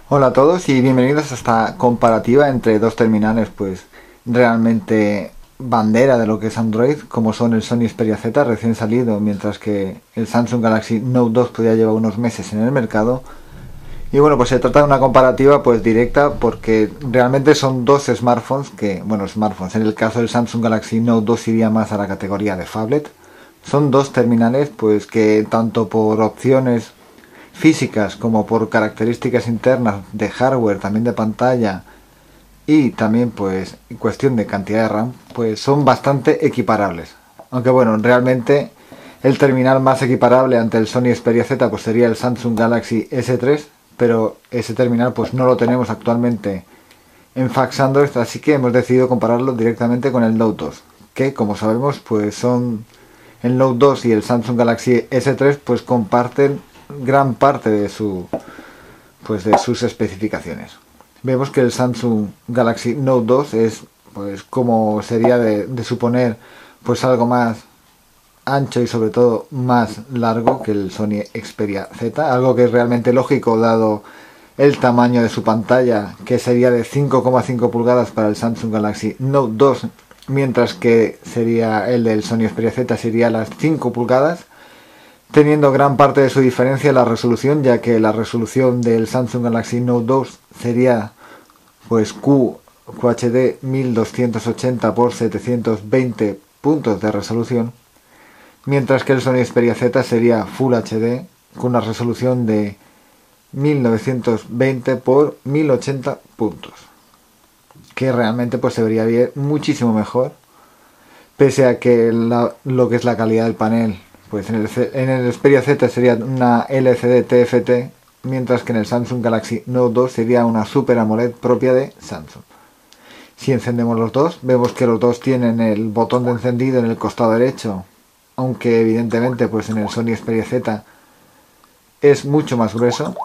Hola a todos y bienvenidos a esta comparativa entre dos terminales pues realmente bandera de lo que es Android, como son el Sony Xperia Z recién salido, mientras que el Samsung Galaxy Note 2 pues ya lleva unos meses en el mercado. Y bueno, pues se trata de una comparativa pues directa porque realmente son dos smartphones smartphones, en el caso del Samsung Galaxy Note 2 iría más a la categoría de phablet. Son dos terminales pues que tanto por opciones físicas como por características internas de hardware, también de pantalla y también pues en cuestión de cantidad de RAM, pues son bastante equiparables. Aunque bueno, realmente el terminal más equiparable ante el Sony Xperia Z pues sería el Samsung Galaxy S3, pero ese terminal pues no lo tenemos actualmente en Fax Android, así que hemos decidido compararlo directamente con el Note 2, que como sabemos pues son el Note 2 y el Samsung Galaxy S3 pues comparten gran parte de de sus especificaciones. Vemos que el Samsung Galaxy Note 2 es pues como sería de suponer pues algo más ancho y sobre todo más largo que el Sony Xperia Z, algo que es realmente lógico dado el tamaño de su pantalla, que sería de 5,5 pulgadas para el Samsung Galaxy Note 2, mientras que sería el del Sony Xperia Z sería las 5 pulgadas, teniendo gran parte de su diferencia la resolución, ya que la resolución del Samsung Galaxy Note 2 sería pues QHD 1280 x 720 puntos de resolución, mientras que el Sony Xperia Z sería Full HD con una resolución de 1920 por 1080 puntos, que realmente pues se vería bien muchísimo mejor, pese a que lo que es la calidad del panel pues en el Xperia Z sería una LCD TFT, mientras que en el Samsung Galaxy Note 2 sería una Super AMOLED propia de Samsung. Si encendemos los dos, vemos que los dos tienen el botón de encendido en el costado derecho, aunque evidentemente pues en el Sony Xperia Z es mucho más grueso.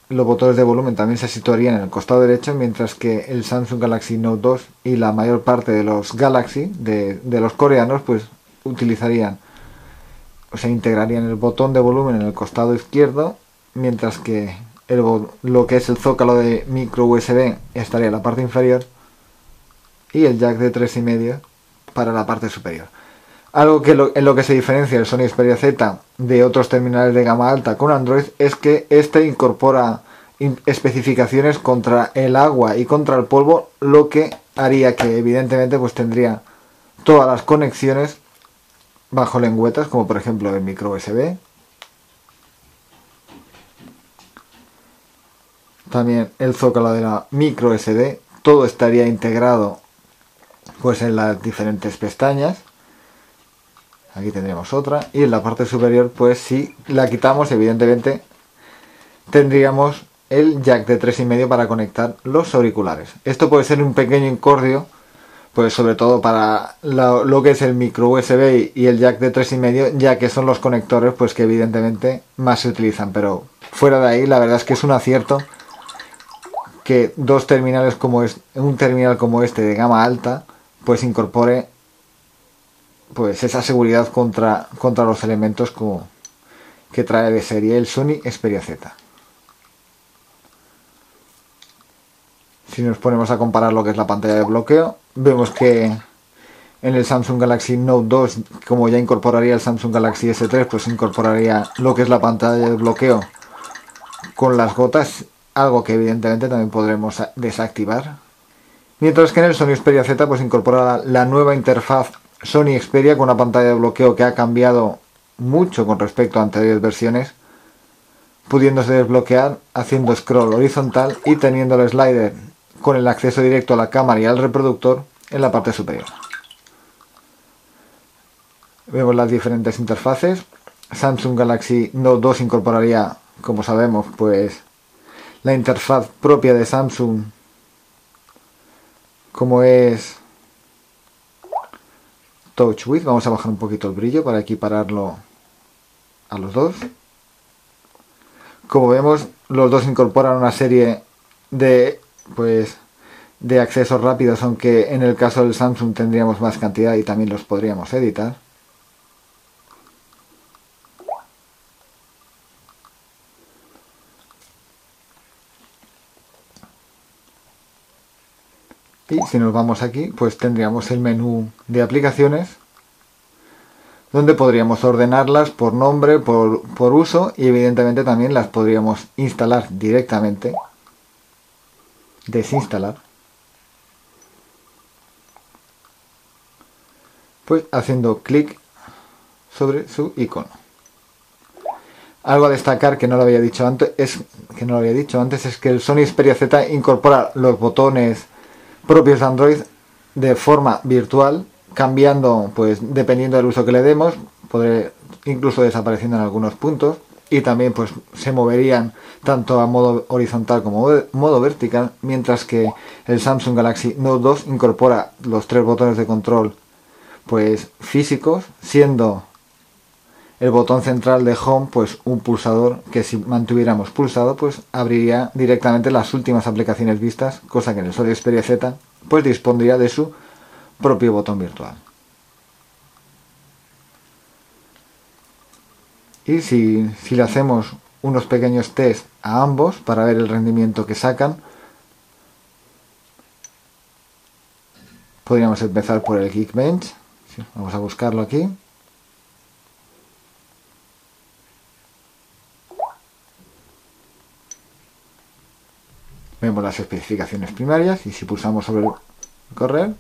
Los botones de volumen también se situarían en el costado derecho, mientras que el Samsung Galaxy Note 2 y la mayor parte de los Galaxy de los coreanos pues utilizarían, o sea, integrarían el botón de volumen en el costado izquierdo, mientras que lo que es el zócalo de micro USB estaría en la parte inferior y el jack de 3,5 para la parte superior. Algo que en lo que se diferencia el Sony Xperia Z de otros terminales de gama alta con Android es que este incorpora especificaciones contra el agua y contra el polvo, lo que haría que evidentemente pues tendría todas las conexiones bajo lengüetas, como por ejemplo el micro USB. También el zócalo de la micro SD, todo estaría integrado pues en las diferentes pestañas. Aquí tendríamos otra, y en la parte superior pues si la quitamos evidentemente tendríamos el jack de 3,5 para conectar los auriculares. Esto puede ser un pequeño incordio, pues sobre todo para lo que es el micro USB y el jack de 3,5, ya que son los conectores pues que evidentemente más se utilizan, pero fuera de ahí la verdad es que es un acierto que dos terminales como un terminal como este de gama alta pues incorpore pues esa seguridad contra los elementos que trae de serie el Sony Xperia Z. Si nos ponemos a comparar lo que es la pantalla de bloqueo, vemos que en el Samsung Galaxy Note 2, como ya incorporaría el Samsung Galaxy S3, pues incorporaría lo que es la pantalla de bloqueo con las gotas, algo que evidentemente también podremos desactivar. Mientras que en el Sony Xperia Z pues incorpora la nueva interfaz Sony Xperia con una pantalla de bloqueo que ha cambiado mucho con respecto a anteriores versiones, pudiéndose desbloquear haciendo scroll horizontal y teniendo el slider con el acceso directo a la cámara y al reproductor en la parte superior. Vemos las diferentes interfaces. Samsung Galaxy Note 2 incorporaría, como sabemos, pues la interfaz propia de Samsung, como es Touch With. Vamos a bajar un poquito el brillo para equipararlo a los dos. Como vemos, los dos incorporan una serie de accesos rápidos, aunque en el caso del Samsung tendríamos más cantidad y también los podríamos editar. Y si nos vamos aquí, pues tendríamos el menú de aplicaciones, donde podríamos ordenarlas por nombre, por uso, y evidentemente también las podríamos instalar directamente, desinstalar, pues haciendo clic sobre su icono. Algo a destacar que no lo había dicho antes es que el Sony Xperia Z incorpora los botones propios de Android de forma virtual, cambiando, pues dependiendo del uso que le demos, incluso desapareciendo en algunos puntos, y también pues se moverían tanto a modo horizontal como modo vertical, mientras que el Samsung Galaxy Note 2 incorpora los 3 botones de control pues físicos, siendo el botón central de Home pues un pulsador que, si mantuviéramos pulsado, pues abriría directamente las últimas aplicaciones vistas, cosa que en el Sony Xperia Z pues dispondría de su propio botón virtual. Y si le hacemos unos pequeños test a ambos para ver el rendimiento que sacan, podríamos empezar por el Geekbench. Vamos a buscarlo aquí. Vemos las especificaciones primarias y si pulsamos sobre el correr,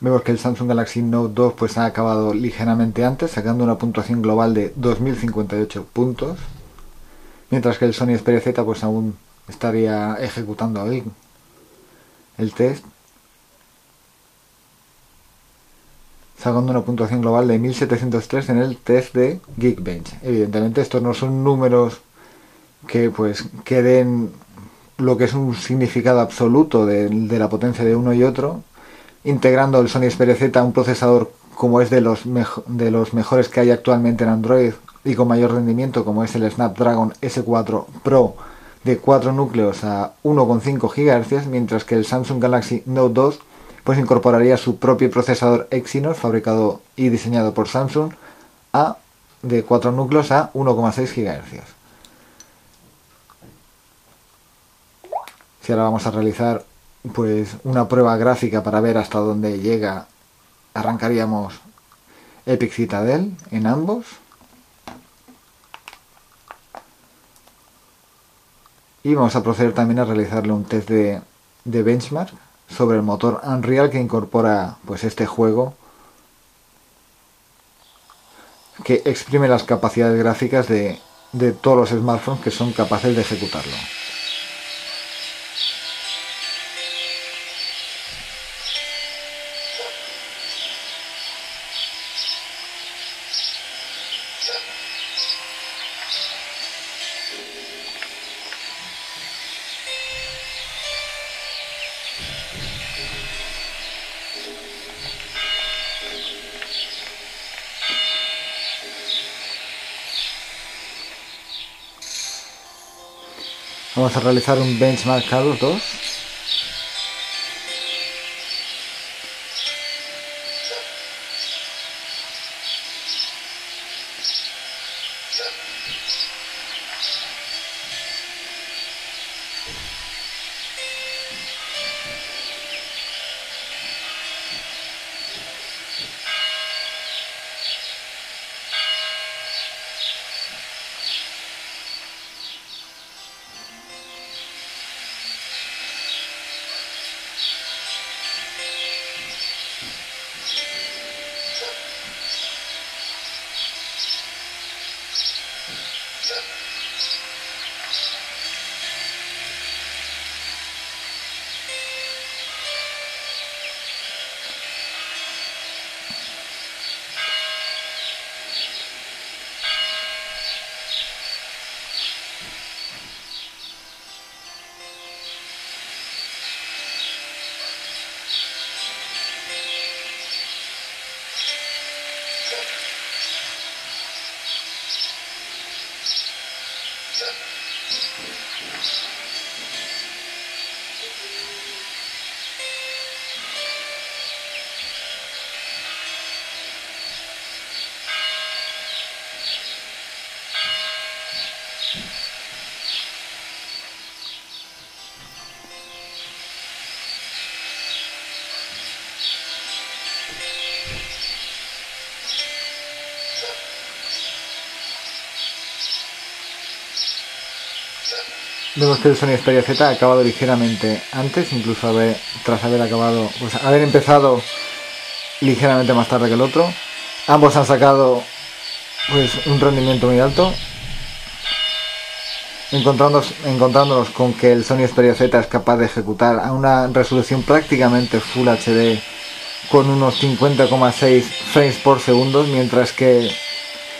vemos que el Samsung Galaxy Note 2 pues ha acabado ligeramente antes, sacando una puntuación global de 2058 puntos, mientras que el Sony Xperia Z pues aún estaría ejecutando ahí el test, sacando una puntuación global de 1703 en el test de Geekbench. Evidentemente estos no son números que pues que den lo que es un significado absoluto de la potencia de uno y otro, integrando el Sony Xperia Z a un procesador como es de los mejores que hay actualmente en Android y con mayor rendimiento, como es el Snapdragon S4 Pro de 4 núcleos a 1,5 GHz, mientras que el Samsung Galaxy Note 2 pues incorporaría su propio procesador Exynos, fabricado y diseñado por Samsung, de 4 núcleos a 1,6 GHz. Si ahora vamos a realizar pues una prueba gráfica para ver hasta dónde llega, arrancaríamos Epic Citadel en ambos y vamos a proceder también a realizarle un test de benchmark sobre el motor Unreal que incorpora pues este juego, que exprime las capacidades gráficas de todos los smartphones que son capaces de ejecutarlo. Vamos a realizar un benchmark a los dos. Vemos que el Sony Xperia Z ha acabado ligeramente antes, incluso tras haber acabado, pues haber empezado ligeramente más tarde que el otro. Ambos han sacado pues un rendimiento muy alto, encontrándonos con que el Sony Xperia Z es capaz de ejecutar a una resolución prácticamente Full HD con unos 50,6 frames por segundo, mientras que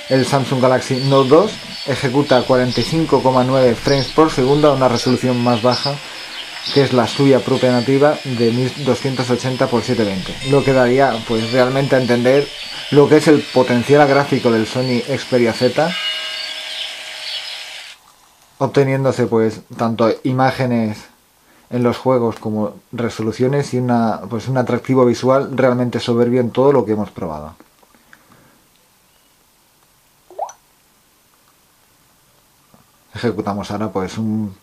el Samsung Galaxy Note 2 ejecuta 45,9 frames por segundo a una resolución más baja, que es la suya propia nativa de 1280 x 720, lo que daría pues realmente a entender lo que es el potencial gráfico del Sony Xperia Z, obteniéndose pues tanto imágenes en los juegos como resoluciones y un atractivo visual realmente soberbio en todo lo que hemos probado. Ejecutamos ahora pues un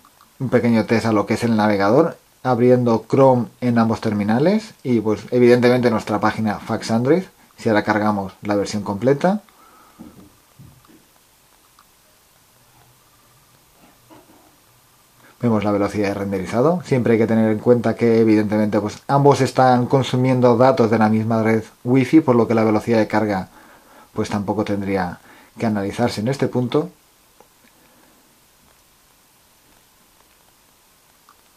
pequeño test a lo que es el navegador, abriendo Chrome en ambos terminales y pues evidentemente nuestra página Fax Android, si ahora cargamos la versión completa. Vemos la velocidad de renderizado. Siempre hay que tener en cuenta que evidentemente pues ambos están consumiendo datos de la misma red Wi-Fi, por lo que la velocidad de carga pues tampoco tendría que analizarse en este punto.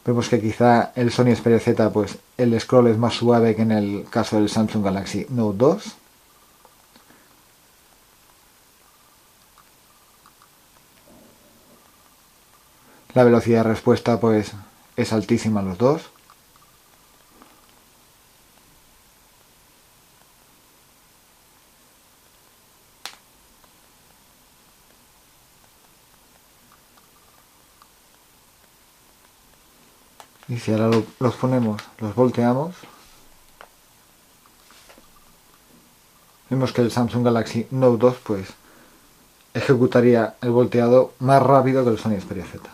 Vemos que quizá el Sony Xperia Z pues el scroll es más suave que en el caso del Samsung Galaxy Note 2. La velocidad de respuesta pues es altísima los dos. Y si ahora los ponemos, los volteamos, vemos que el Samsung Galaxy Note 2 pues ejecutaría el volteado más rápido que el Sony Xperia Z.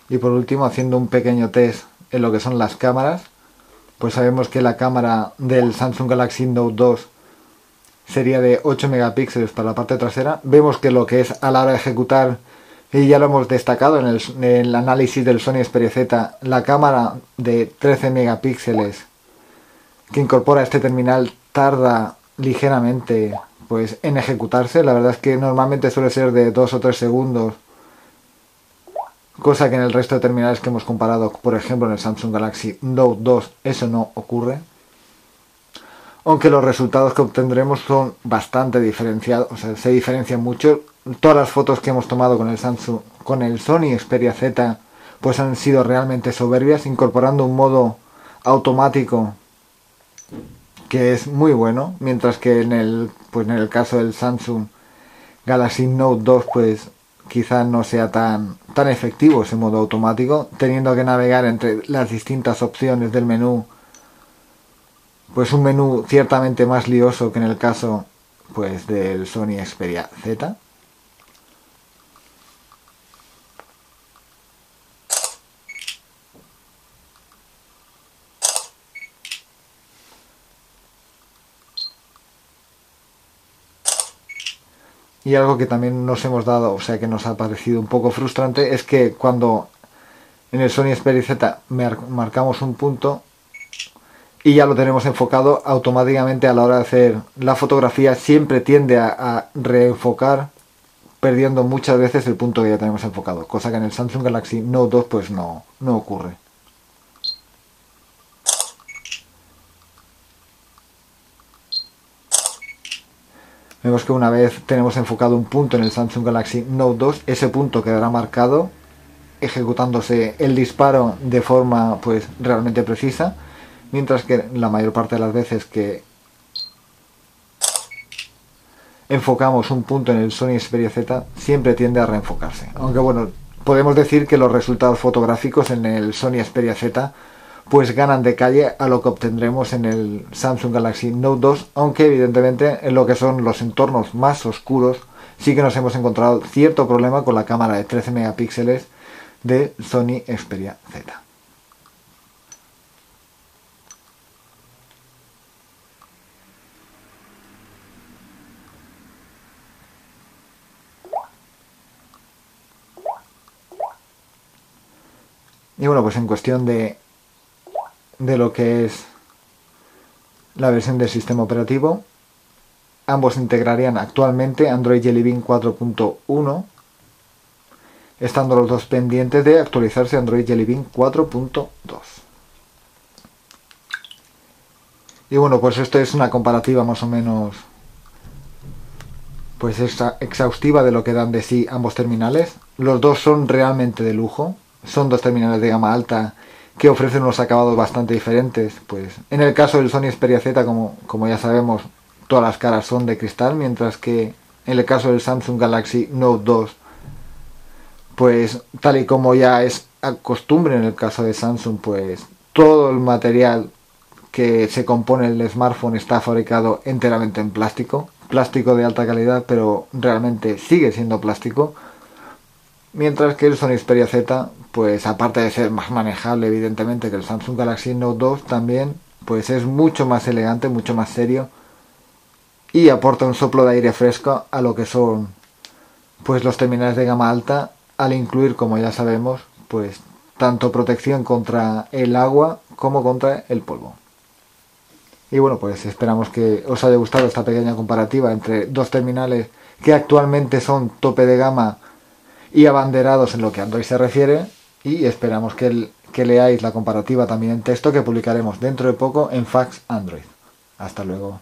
Y por último, haciendo un pequeño test en lo que son las cámaras, pues sabemos que la cámara del Samsung Galaxy Note 2 sería de 8 megapíxeles para la parte trasera. Vemos que lo que es a la hora de ejecutar, y ya lo hemos destacado en el análisis del Sony Xperia Z, la cámara de 13 megapíxeles que incorpora este terminal tarda ligeramente pues en ejecutarse. La verdad es que normalmente suele ser de 2 o 3 segundos, cosa que en el resto de terminales que hemos comparado, por ejemplo en el Samsung Galaxy Note 2, eso no ocurre. Aunque los resultados que obtendremos son bastante diferenciados, o sea, se diferencian mucho. Todas las fotos que hemos tomado con el Sony Xperia Z pues han sido realmente soberbias, incorporando un modo automático que es muy bueno, mientras que en el caso del Samsung Galaxy Note 2 pues quizá no sea tan efectivo ese modo automático, teniendo que navegar entre las distintas opciones del menú, pues un menú ciertamente más lioso que en el caso pues del Sony Xperia Z. Y algo que también nos hemos dado, o sea que nos ha parecido un poco frustrante, es que cuando en el Sony Xperia Z marcamos un punto y ya lo tenemos enfocado, automáticamente a la hora de hacer la fotografía siempre tiende a reenfocar, perdiendo muchas veces el punto que ya tenemos enfocado, cosa que en el Samsung Galaxy Note 2 pues no ocurre. Vemos que una vez tenemos enfocado un punto en el Samsung Galaxy Note 2, ese punto quedará marcado, ejecutándose el disparo de forma pues realmente precisa, mientras que la mayor parte de las veces que enfocamos un punto en el Sony Xperia Z, siempre tiende a reenfocarse. Aunque bueno, podemos decir que los resultados fotográficos en el Sony Xperia Z pues ganan de calle a lo que obtendremos en el Samsung Galaxy Note 2, aunque evidentemente en lo que son los entornos más oscuros sí que nos hemos encontrado cierto problema con la cámara de 13 megapíxeles de Sony Xperia Z. Y bueno, pues en cuestión de lo que es la versión del sistema operativo, ambos integrarían actualmente Android Jelly Bean 4.1, estando los dos pendientes de actualizarse Android Jelly Bean 4.2. Y bueno, pues esto es una comparativa más o menos pues exhaustiva de lo que dan de sí ambos terminales. Los dos son realmente de lujo, son dos terminales de gama alta que ofrecen unos acabados bastante diferentes. Pues en el caso del Sony Xperia Z, como ya sabemos, todas las caras son de cristal, mientras que en el caso del Samsung Galaxy Note 2, pues tal y como ya es costumbre en el caso de Samsung, pues todo el material que se compone el smartphone está fabricado enteramente en plástico de alta calidad, pero realmente sigue siendo plástico. Mientras que el Sony Xperia Z, pues aparte de ser más manejable evidentemente que el Samsung Galaxy Note 2, también pues es mucho más elegante, mucho más serio y aporta un soplo de aire fresco a lo que son pues los terminales de gama alta, al incluir, como ya sabemos, pues tanto protección contra el agua como contra el polvo. Y bueno, pues esperamos que os haya gustado esta pequeña comparativa entre dos terminales que actualmente son tope de gama y abanderados en lo que a Android se refiere, y esperamos que leáis la comparativa también en texto que publicaremos dentro de poco en Fax Android. Hasta luego.